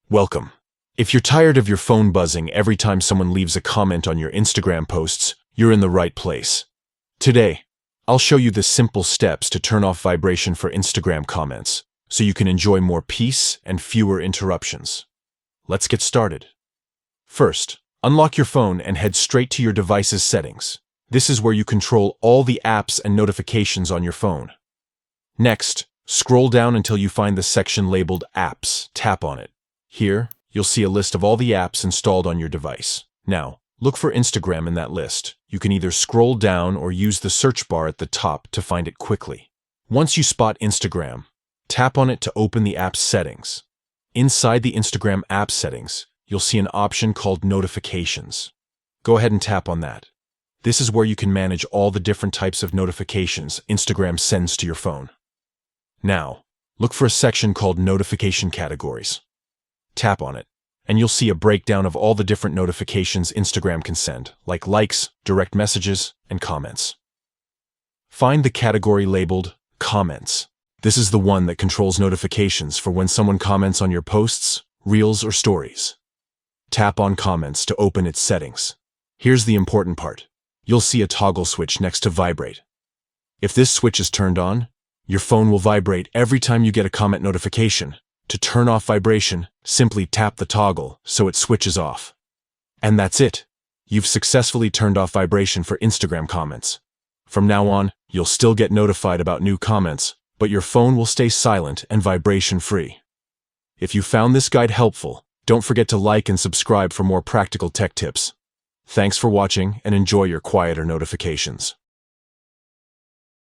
Welcome. If you're tired of your phone buzzing every time someone leaves a comment on your Instagram posts, you're in the right place. Today, I'll show you the simple steps to turn off vibration for Instagram comments, so you can enjoy more peace and fewer interruptions. Let's get started. First, unlock your phone and head straight to your device's settings. This is where you control all the apps and notifications on your phone. Next, scroll down until you find the section labeled Apps. Tap on it. Here, you'll see a list of all the apps installed on your device. Now, look for Instagram in that list. You can either scroll down or use the search bar at the top to find it quickly. Once you spot Instagram, tap on it to open the app's settings. Inside the Instagram app settings, you'll see an option called Notifications. Go ahead and tap on that. This is where you can manage all the different types of notifications Instagram sends to your phone. Now, look for a section called Notification Categories. Tap on it, and you'll see a breakdown of all the different notifications Instagram can send, like likes, direct messages, and comments. Find the category labeled Comments. This is the one that controls notifications for when someone comments on your posts, reels, or stories. Tap on Comments to open its settings. Here's the important part. You'll see a toggle switch next to Vibrate. If this switch is turned on, your phone will vibrate every time you get a comment notification. To turn off vibration, simply tap the toggle so it switches off. And that's it. You've successfully turned off vibration for Instagram comments. From now on, you'll still get notified about new comments, but your phone will stay silent and vibration-free. If you found this guide helpful, don't forget to like and subscribe for more practical tech tips. Thanks for watching and enjoy your quieter notifications.